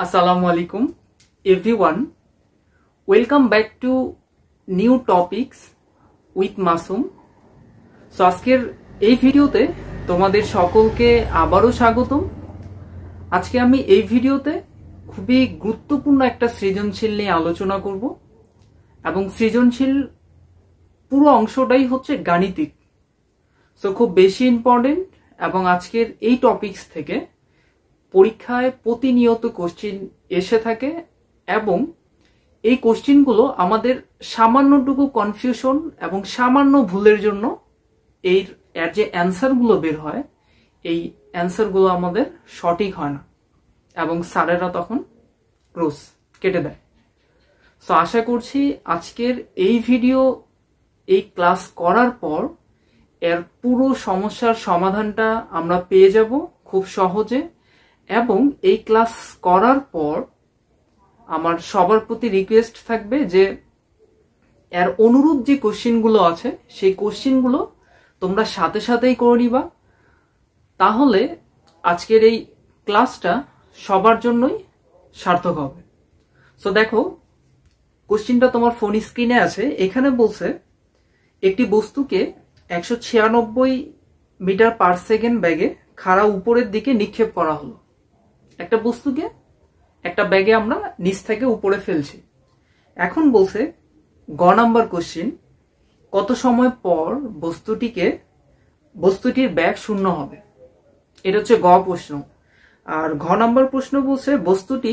Assalamu alaikum everyone. Welcome back to new topics with Masum. So আজকের এই ভিডিওতে তোমাদের সকলকে আবারও স্বাগতম। আজকে আমি এই ভিডিওতে খুবই গুরুত্বপূর্ণ একটা সৃজনশীল নিয়ে আলোচনা করব এবং সৃজনশীল পুরো অংশটাই হচ্ছে গাণিতিক। সো খুব বেশি ইম্পর্টেন্ট এবং আজকের এই টপিকস থেকে পরীক্ষায় প্রতিনিয়ত কোশ্চেন এসে থাকে এবং এই কোশ্চেনগুলো আমাদের সামান্যটুকু কনফিউশন এবং সামান্য ভুলের জন্য এর যে অ্যান্সারগুলো বের হয় এই অ্যান্সারগুলো আমাদের সঠিক হয় না এবং স্যারেরা তখন ক্রস কেটে দেয়। সো আশা করছি আজকের এই ভিডিও এই ক্লাস করার পর এর পুরো সমস্যার সমাধানটা আমরা পেয়ে যাব খুব সহজে। এবং এই ক্লাস করার পর আমার সবার প্রতি রিকোয়েস্ট থাকবে যে এর অনুরূপ যে কোশ্চেনগুলো আছে সেই কোশ্চেনগুলো তোমরা সাথে সাথেই করে নিবা, তাহলে আজকের এই ক্লাসটা সবার জন্যই সার্থক হবে। সো দেখো কোশ্চেনটা তোমার ফোন স্ক্রিনে আছে। এখানে বলছে একটি বস্তুকে 196 মিটার পার সেকেন্ড ব্যাগে খাড়া উপরের দিকে নিক্ষেপ করা হলো। একটা বস্তুকে একটা ব্যাগে আমরা নিচ থেকে উপরে ফেলছি। এখন বলছে গ নাম্বার কোশ্চেন, কত সময় পর বস্তুটির ব্যাগ শূন্য হবে। এটা হচ্ছে গ প্রশ্ন। আর ঘ নাম্বার প্রশ্ন বলছে বস্তুটি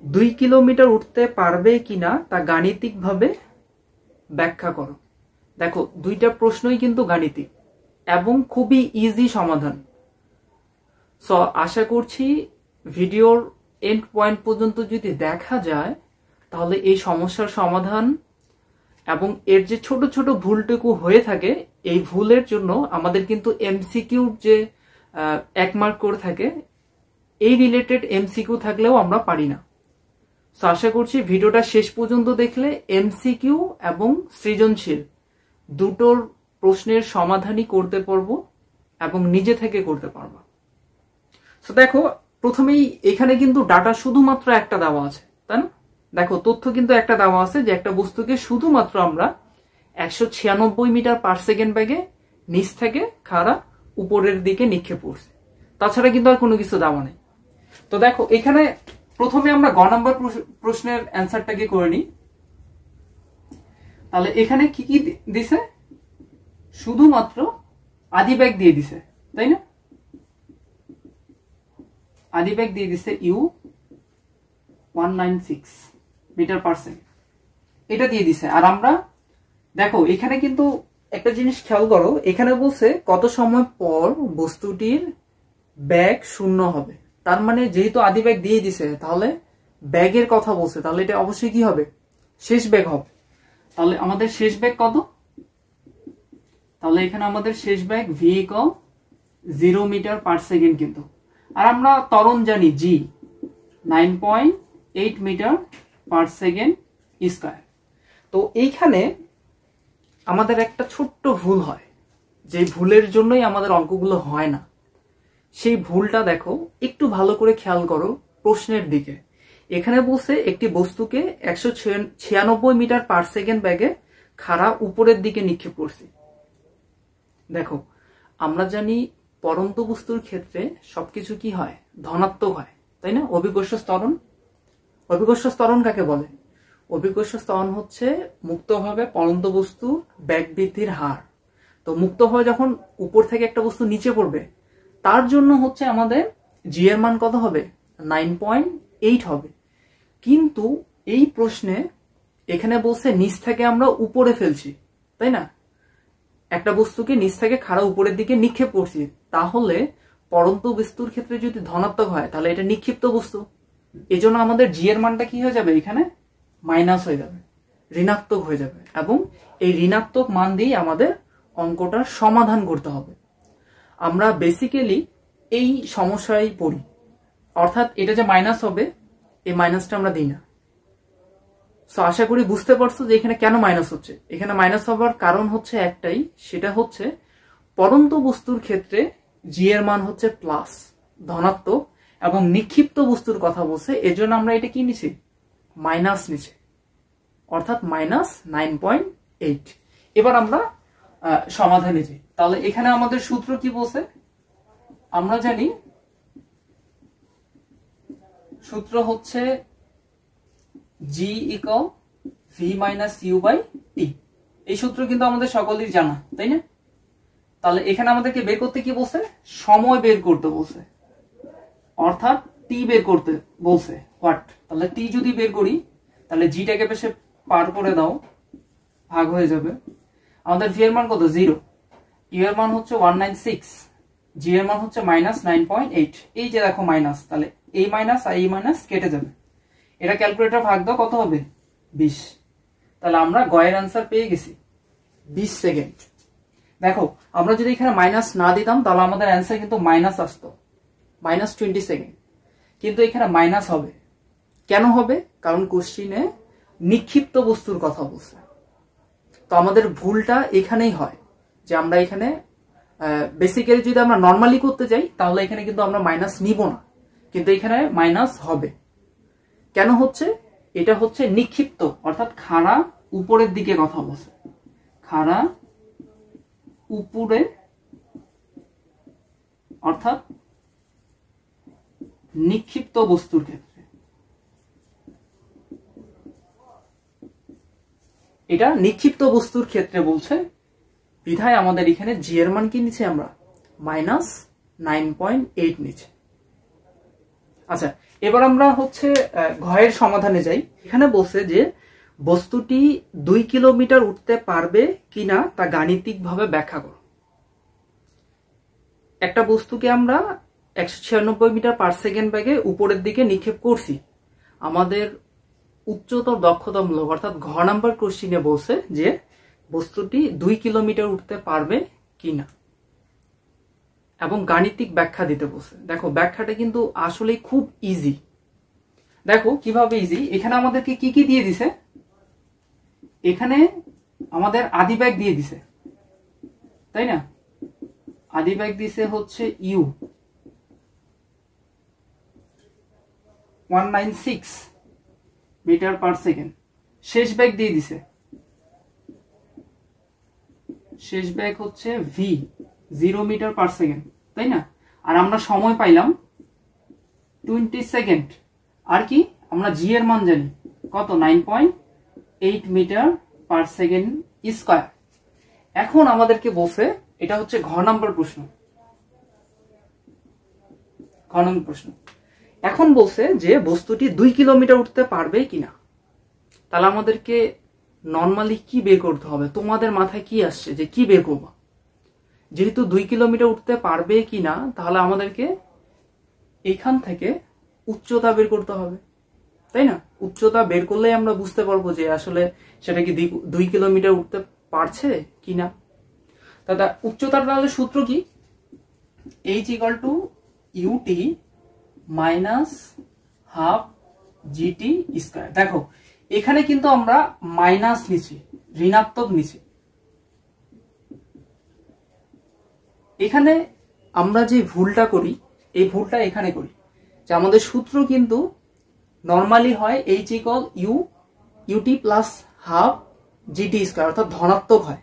2 কিলোমিটার উঠতে পারবে কিনা তা গাণিতিকভাবে ব্যাখ্যা করো। দেখো দুইটা প্রশ্নই কিন্তু গাণিতিক এবং খুবই ইজি সমাধান। সো আশা করছি ভিডিওর এন্ড পয়েন্ট পর্যন্ত যদি দেখা যায় তাহলে এই সমস্যার সমাধান এবং এর যে ছোট ছোট ভুলটুকু হয়ে থাকে এই ভুলের জন্য আমাদের কিন্তু এমসিকিউ যে 1 মার্ক করে থাকে এই রিলেটেড এমসিকিউ থাকলেও আমরা পারি না। সো আশা করছি ভিডিওটা শেষ পর্যন্ত দেখলে এমসিকিউ এবং সৃজনশীল দুটোর প্রশ্নের সমাধানই করতে পারবো এবং নিজে থেকে করতে পারবো। সো দেখো প্রথমেই এখানে কিন্তু ডাটা শুধুমাত্র একটা দেওয়া আছে, তাই না? দেখো তথ্য কিন্তু একটা দেওয়া আছে যে একটা বস্তুকে শুধুমাত্র আমরা 196 মিটার পার সেকেন্ড ব্যাগে নিচ থেকে খাড়া উপরের দিকে নিক্ষেপ করছি, তাছাড়া কিন্তু আর কোনো কিছু দেওয়া নেই। তো দেখো এখানে প্রথমে আমরা গ নাম্বার প্রশ্নের অ্যান্সারটাকে করে নিই। তাহলে এখানে কি কি দিছে? শুধুমাত্র আদি ব্যাগ দিয়ে দিছে, তাই না? আদি ব্যাগ দিয়ে দিছে ইউ 196 মিটার পার সেকেন্ড, এটা দিয়ে দিছে। আর আমরা দেখো এখানে কিন্তু একটা জিনিস খেয়াল করো, এখানে বলছে কত সময় পর বস্তুটির ব্যাগ শূন্য হবে। তার মানে যেহেতু আদি ব্যাগ দিয়ে দিছে তাহলে ব্যাগের কথা বলছে, তাহলে এটা অবশ্যই কি হবে? শেষ ব্যাগ হবে। তাহলে আমাদের শেষ ব্যাগ কত? তাহলে এখানে আমাদের শেষ ব্যাগ v equal 0 metre per second কিন্তু। আর আমরা ত্বরণ জানি g 9.8 metre per second square. তো এইখানে আমাদের একটা ছোট্ট ভুল হয়, যে ভুলের জন্যই আমাদের অঙ্কগুলো হয় না। সেই ভুলটা দেখো একটু ভালো করে খেয়াল করো প্রশ্নের দিকে। এখানে বলছে একটি বস্তুকে 196 মিটার পার সেকেন্ড ব্যাগে খাড়া উপরের দিকে নিক্ষেপ করছি। দেখো আমরা জানি পরন্ত বস্তুর ক্ষেত্রে সবকিছু কি হয়? ধনাত্মক হয়, তাই না? অভিকর্ষ ত্বরণ। অভিকর্ষ ত্বরণ কাকে বলে? অভিকর্ষ ত্বরণ হচ্ছে মুক্তভাবে পরন্ত বস্তুর ব্যাগ বৃদ্ধির হার। তো মুক্তভাবে যখন উপর থেকে একটা বস্তু নিচে পড়বে তার জন্য হচ্ছে আমাদের জি এর মান কত হবে? 9.8 হবে। কিন্তু এই প্রশ্নে এখানে বলছে নিচ থেকে আমরা উপরে ফেলছি, তাই না? একটা বস্তুকে নিচ থেকে খাড়া উপরের দিকে নিক্ষেপ করছি। তাহলে পরন্ত বস্তুর ক্ষেত্রে যদি ধনাত্মক হয় তাহলে এটা নিক্ষিপ্ত বস্তু, এজন্য আমাদের জি এর মানটা কি হয়ে যাবে? এখানে মাইনাস হয়ে যাবে, ঋণাত্মক হয়ে যাবে এবং এই ঋণাত্মক মান দিয়ে আমাদের অঙ্কটার সমাধান করতে হবে। আমরা বেসিক্যালি এই সমস্যায় পড়ি, অর্থাৎ এটা যে মাইনাস হবে এই মাইনাসটা আমরা দিই না। সো আশা করি বুঝতে পারছো যে এখানে কেন মাইনাস হচ্ছে। এখানে মাইনাস হওয়ার কারণ হচ্ছে একটাই, সেটা হচ্ছে পরন্ত বস্তুর ক্ষেত্রে জি এর মান হচ্ছে প্লাস ধনাত্মক এবং নিক্ষিপ্ত বস্তুর কথা বলছে, এজন্য আমরা এটা কি নিছি, মাইনাস নিচে, অর্থাৎ -9.8। এবার আমরা সমাধানে যাই। তাহলে এখানে আমাদের সূত্র কি বলছে, আমরা জানি সূত্র হচ্ছে G = V - U/T। এই সূত্র কিন্তু আমাদের সকলেরই জানা, তাই না? তাহলে এখানে আমাদেরকে বের করতে কি বলছে, সময় বের করতে বলছে, অর্থাৎ টি বের করতে বলছে। হোয়াট, তাহলে টি যদি বের করি তাহলে জিটাকে পেশে পার করে দাও, ভাগ হয়ে যাবে। আমাদের ভি এর মান কত, 0, ইউ এর মান হচ্ছে 196, জি এর মান হচ্ছে -9.8। এই যে দেখো মাইনাস, তাহলে এই মাইনাস আর এই মাইনাস কেটে যাবে। এটা ক্যালকুলেটর ভাগ দাও, কত হবে, 20। তাহলে আমরা গয়ের আনসার পেয়ে গেছি 20 সেকেন্ড। দেখো আমরা যদি এখানে মাইনাস না দিতাম তাহলে আমাদের অ্যান্সার কিন্তু মাইনাস আসতো, -20 সেকেন্ড, কিন্তু এখানে মাইনাস হবে। কেন হবে, কারণ কোশ্চিনে নিক্ষিপ্ত বস্তুর কথা বলছে। তো আমাদের ভুলটা এখানেই হয় যে আমরা এখানে বেসিক্যালি যদি আমরা নর্মালি করতে যাই তাহলে এখানে কিন্তু আমরা মাইনাস নিব না, কিন্তু এখানে মাইনাস হবে। কেন হচ্ছে, এটা হচ্ছে নিক্ষিপ্ত, অর্থাৎ খাড়া উপরের দিকে কথা বলছে, খাড়া উপরে, অর্থাৎ নিক্ষিপ্ত বস্তুর ক্ষেত্রে। এটা নিক্ষিপ্ত বস্তুর ক্ষেত্রে বলছে, বিধায় আমাদের এখানে জি এর মান কি নিচে, আমরা -9.8 নিচে। আচ্ছা, এবার আমরা হচ্ছে ঘয়ের সমাধানে যাই। এখানে বলছে যে বস্তুটি 2 কিলোমিটার উঠতে পারবে কিনা তা গাণিতিকভাবে ব্যাখ্যা করো। একটা বস্তুকে আমরা 196 মিটার পার সেকেন্ড বেগে উপরের দিকে নিক্ষেপ করছি। আমাদের উচ্চতর দক্ষতামূলক অর্থাৎ ঘ নাম্বার কোশ্চিনে বলছে যে বস্তুটি 2 কিলোমিটার উঠতে পারবে কিনা এবং গাণিতিক ব্যাখ্যা দিতে বলছে। দেখো ব্যাখ্যাটা কিন্তু আসলে খুব ইজি। দেখো কিভাবে ইজি, এখানে আমাদেরকে কি কি দিয়ে দিছে, এখানে আমাদের আদি বেগ দিয়ে দিছে, তাই না? আদি বেগ দিছে হচ্ছে ইউ 196 মিটার পার সেকেন্ড। শেষ বেগ দিয়ে দিছে, শেষ বেগ হচ্ছে ভি 0 মিটার পার সেকেন্ড, তাই না? আর আমরা সময় পাইলাম 20 সেকেন্ড। আর কি, আমরা জি এর মান জানি কত, 9.8 মিটার পার সেকেন্ড স্কয়ার। এখন আমাদেরকে বলছে, এটা হচ্ছে ঘ নাম্বার প্রশ্ন, ঘ নম্বর প্রশ্ন। এখন বলছে যে বস্তুটি 2 কিলোমিটার উঠতে পারবে কিনা। তাহলে আমাদেরকে নর্মালি কি বের করতে হবে, তোমাদের মাথায় কি আসছে যে কি বের করবো? যেহেতু 2 কিলোমিটার উঠতে পারবে কিনা, তাহলে আমাদেরকে এখান থেকে উচ্চতা বের করতে হবে, তাই না? উচ্চতা বের করলেই আমরা বুঝতে পারবো যে আসলে সেটা কি 2 কিলোমিটার উঠতে পারছে কিনা। দাদা উচ্চতার তাহলে সূত্র কি, h = ut -12 gt স্কয়ার। দেখো এখানে কিন্তু আমরা মাইনাস নিচ্ছি, ঋণাত্মক নিচ্ছি। এখানে আমরা যে ভুলটা করি, এই ভুলটা এখানে করি যে আমাদের সূত্র কিন্তু নর্মালি হয় h = ut +12 gt স্কয়ার, অর্থাৎ ধনাত্মক হয়।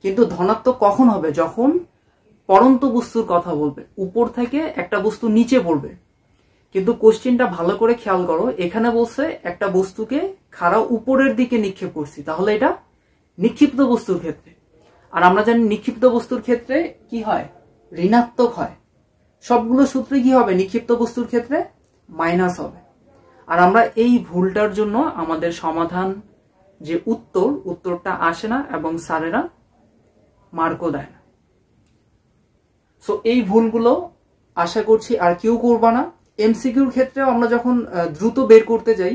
কিন্তু ধনাত্মক কখন হবে, যখন পড়ন্ত বস্তুর কথা বলবে, উপর থেকে একটা বস্তু নিচে পড়বে। কিন্তু কোশ্চেনটা ভালো করে খেয়াল করো, এখানে বলছে একটা বস্তুকে খাড়া উপরের দিকে নিক্ষেপ করছি, তাহলে এটা নিক্ষিপ্ত বস্তুর ক্ষেত্রে। আর আমরা জানি নিক্ষিপ্ত বস্তুর ক্ষেত্রে কি হয়, ঋণাত্মক হয়। সবগুলো সূত্রে কি হবে, নিক্ষিপ্ত বস্তুর ক্ষেত্রে মাইনাস হবে। আর আমরা এই ভুলটার জন্য আমাদের সমাধান যে উত্তরটা আসে না এবং স্যারেরা মার্কও দেয় না। সো এই ভুলগুলো আশা করছি আর কেউ করবা না। এমসিকিউর ক্ষেত্রেও আমরা যখন দ্রুত বের করতে যাই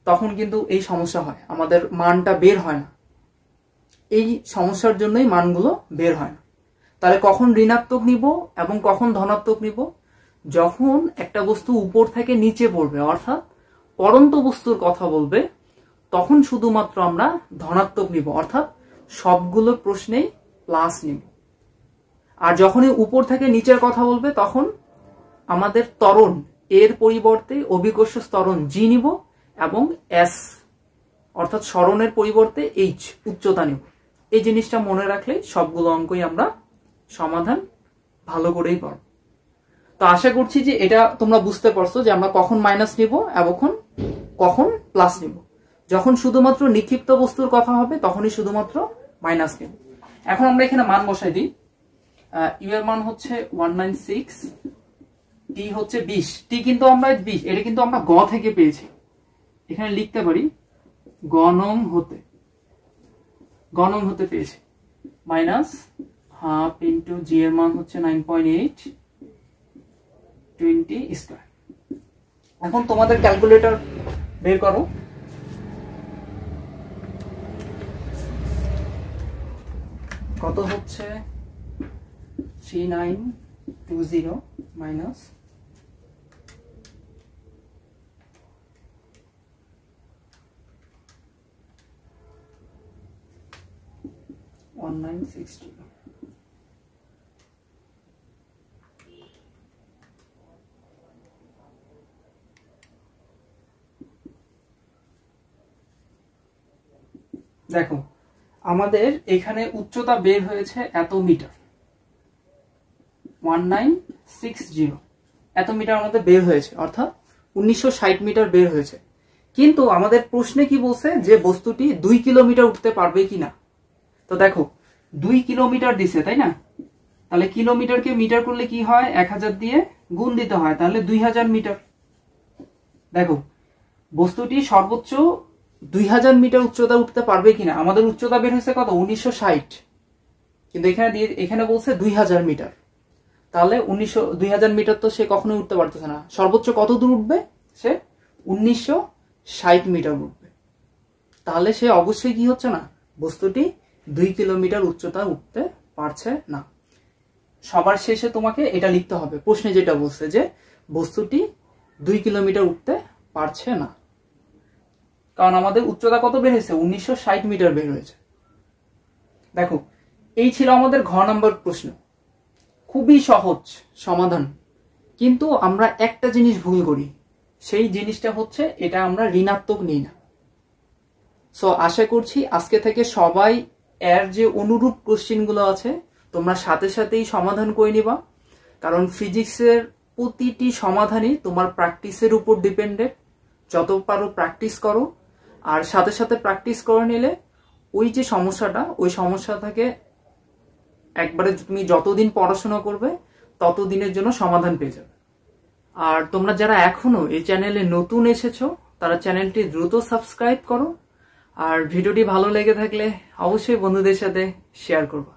তখন কিন্তু এই সমস্যা হয়, আমাদের মানটা বের হয় না। এই সমস্যার জন্যই মানগুলো বের হয় না। তাহলে কখন ঋণাত্মক নিব এবং কখন ধনাত্মক নিব, যখন একটা বস্তু উপর থেকে নিচে পড়বে অর্থাৎ পড়ন্ত বস্তুর কথা বলবে, তখন শুধুমাত্র আমরা ধনাত্মক নিব, অর্থাৎ সবগুলো প্রশ্নেই প্লাস নিব। আর যখনই উপর থেকে নিচের কথা বলবে তখন আমাদের ত্বরণ এর পরিবর্তে অভিকর্ষ ত্বরণ জি নিব এবং এস অর্থাৎ সরণের পরিবর্তে এইচ উচ্চতা নিব। এই জিনিসটা মনে রাখলে সবগুলো অঙ্কই আমরা সমাধান ভালো করেই পারব। তো আশা করছি যে এটা তোমরা বুঝতে পারছো যে আমরা কখন মাইনাস নিব এবং কখন প্লাস নিব। যখন শুধুমাত্র নিক্ষিপ্ত বস্তুর কথা হবে তখনই শুধুমাত্র মাইনাস নিব। এখন আমরা এখানে মান বসাই দিই। ইউ এর মান হচ্ছে 196, টি হচ্ছে 20, টি কিন্তু আমরা 20, এটা কিন্তু আমরা গ থেকে পেয়েছি। এখানে লিখতে পারি গণম হতে পেয়েছি মাইনাস হাফ ইন্টু জি এর মান হচ্ছে 9.8 20 স্কয়ার। এখন তোমাদের ক্যালকুলেটর বের করো। কত হচ্ছে 3920 মাইনাস 1960। দেখো আমাদের এখানে উচ্চতা বের হয়েছে এত মিটার, 1960 এত মিটার আমাদের বের হয়েছে, অর্থাৎ 1960 মিটার বের হয়েছে। কিন্তু আমাদের প্রশ্নে কি বলছে যে বস্তুটি 2 কিলোমিটার উঠতে পারবে কিনা। তো দেখো 2 কিলোমিটার দিছে, তাই না? তাহলে কিলোমিটারকে মিটার করলে কি হয়, 1000 দিয়ে গুণ দিতে হয়, তাহলে 2000 মিটার। দেখো বস্তুটি সর্বোচ্চ 2000 মিটার উচ্চতা উঠতে পারবে কিনা। আমাদের উচ্চতা বের হয়েছে কত, 1960, কিন্তু এখানে বলছে 2000 মিটার। তাহলে 2000 মিটার তো সে কখনোই উঠতে পারতেছে না। সর্বোচ্চ কত দূর উঠবে, সে 1960 মিটার উঠবে। তাহলে সে অবশ্যই কি হচ্ছে না, বস্তুটি 2 কিলোমিটার উচ্চতা উঠতে পারছে না। সবার শেষে তোমাকে এটা লিখতে হবে, প্রশ্নে যেটা বলছে যে বস্তুটি 2 কিলোমিটার উঠতে পারছে না, কারণ আমাদের উচ্চতা কত বের হয়েছে, 1960 মিটার বের হয়েছে। দেখো এই ছিল আমাদের ঘ নাম্বার প্রশ্ন, খুবই সহজ সমাধান। কিন্তু আমরা একটা জিনিস ভুল করি, সেই জিনিসটা হচ্ছে এটা আমরা ঋণাত্মক নিই না। সো আশা করছি আজকে থেকে সবাই এর যে অনুরূপ কোশ্চেনগুলো আছে তোমরা সাথে সাথেই সমাধান করে নিবা, কারণ ফিজিক্সের প্রতিটি সমাধানই তোমার প্র্যাকটিসের উপর ডিপেন্ডেন্ট। যত পারো প্র্যাকটিস করো, আর সাথে সাথে প্র্যাকটিস করে নিলে ওই যে সমস্যাটা, ওই সমস্যা থেকে একবারে তুমি যতদিন পড়াশোনা করবে ততদিনের জন্য সমাধান পেয়ে যাবে। আর তোমরা যারা এখনো এই চ্যানেলে নতুন এসেছো তারা চ্যানেলটি দ্রুত সাবস্ক্রাইব করো, আর ভিডিওটি ভালো লেগে থাকলে অবশ্যই বন্ধুদের সাথে শেয়ার করবে।